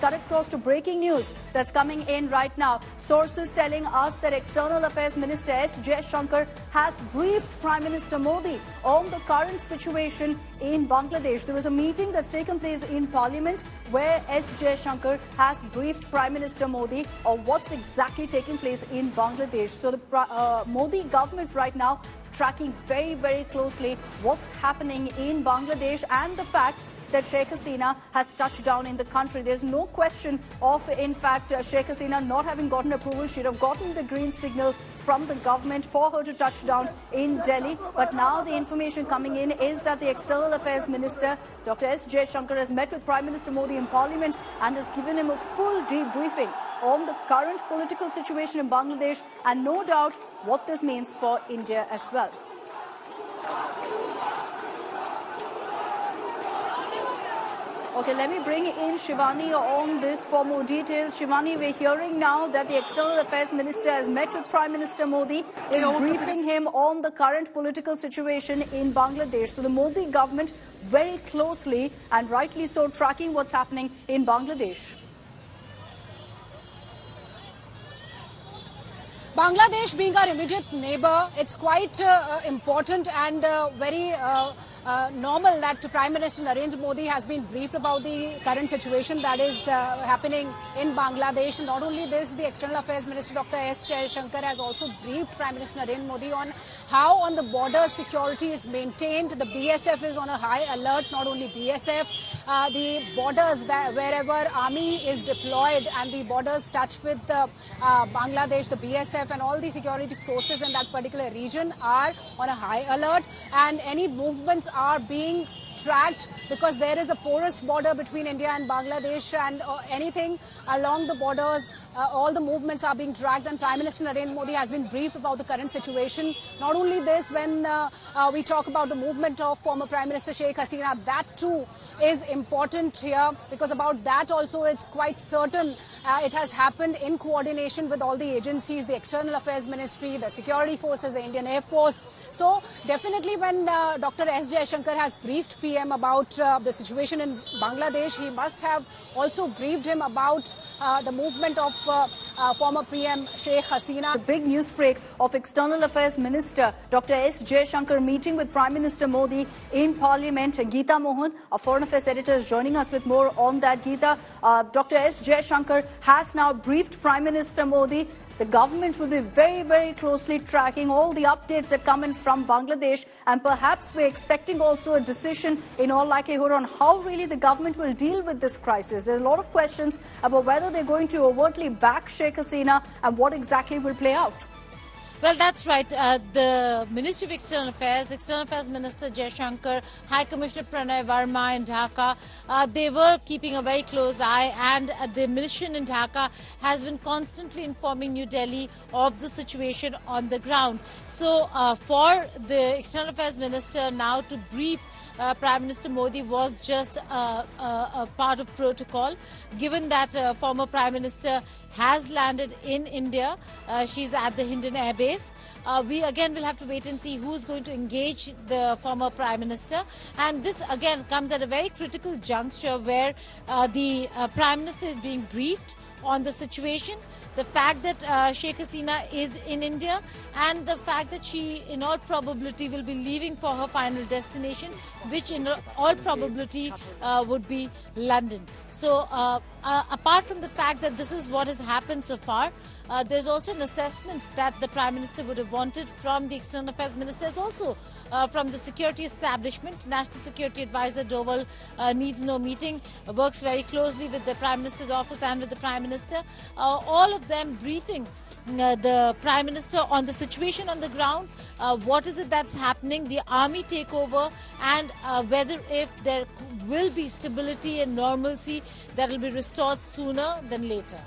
Let's cut across to breaking news that's coming in right now. Sources telling us that External Affairs Minister S. Jaishankar has briefed Prime Minister Modi on the current situation in Bangladesh. There was a meeting that's taken place in Parliament where S. Jaishankar has briefed Prime Minister Modi on what's exactly taking place in Bangladesh. So the Modi government right now tracking very, very closely what's happening in Bangladesh and the fact that Sheikh Hasina has touched down in the country. There's no question of, in fact, Sheikh Hasina not having gotten approval. She'd have gotten the green signal from the government for her to touch down in Delhi. But now the information coming in is that the External Affairs Minister, Dr. S. Jaishankar, has met with Prime Minister Modi in Parliament and has given him a full debriefing on the current political situation in Bangladesh and no doubt what this means for India as well. Okay, let me bring in Shivani on this for more details. Shivani, we're hearing now that the External Affairs Minister has met with Prime Minister Modi, is briefing him on the current political situation in Bangladesh. So the Modi government very closely and rightly so tracking what's happening in Bangladesh. Bangladesh being our immediate neighbor, it's quite important and very normal that Prime Minister Narendra Modi has been briefed about the current situation that is happening in Bangladesh. Not only this, the External Affairs Minister Dr. S. Jaishankar has also briefed Prime Minister Narendra Modi on how on the border security is maintained. The BSF is on a high alert, not only BSF, the borders wherever army is deployed and the borders touch with Bangladesh, the BSF and all the security forces in that particular region are on a high alert, and any movements are being tracked because there is a porous border between India and Bangladesh, and anything along the borders, all the movements are being tracked, and Prime Minister Narendra Modi has been briefed about the current situation. Not only this, when we talk about the movement of former Prime Minister Sheikh Hasina, that too is important here, because about that also it's quite certain it has happened in coordination with all the agencies, the External Affairs Ministry, the security forces, the Indian Air Force. So definitely when Dr. S. Jaishankar has briefed PM about the situation in Bangladesh, he must have also briefed him about the movement of former PM Sheikh Hasina. The big news break of External Affairs Minister Dr. S. Jaishankar meeting with Prime Minister Modi in Parliament. Geeta Mohan, a Foreign Affairs editor, is joining us with more on that. Geeta, Dr. S. Jaishankar has now briefed Prime Minister Modi. The government will be very, very closely tracking all the updates that come in from Bangladesh, and perhaps we're expecting also a decision in all likelihood on how really the government will deal with this crisis. There are a lot of questions about whether they're going to overtly back Sheikh Hasina and what exactly will play out. Well, that's right. The Ministry of External Affairs Minister Jaishankar, High Commissioner Pranay Verma in Dhaka, they were keeping a very close eye, and the mission in Dhaka has been constantly informing New Delhi of the situation on the ground. So for the External Affairs Minister now to brief Prime Minister Modi was just a part of protocol, given that former Prime Minister has landed in India. She's at the Hindon Air Base. We again will have to wait and see who's going to engage the former Prime Minister. And this again comes at a very critical juncture where the Prime Minister is being briefed on the situation, the fact that Sheikh Hasina is in India, and the fact that she in all probability will be leaving for her final destination, which in all probability would be London. So apart from the fact that this is what has happened so far, there's also an assessment that the Prime Minister would have wanted from the External Affairs Minister, as also from the security establishment. National Security Advisor Doval needs no meeting, works very closely with the Prime Minister's office and with the Prime Minister. All of them briefing the Prime Minister on the situation on the ground, what is it that's happening, the army takeover, and whether if there will be stability and normalcy that will be restored sooner than later.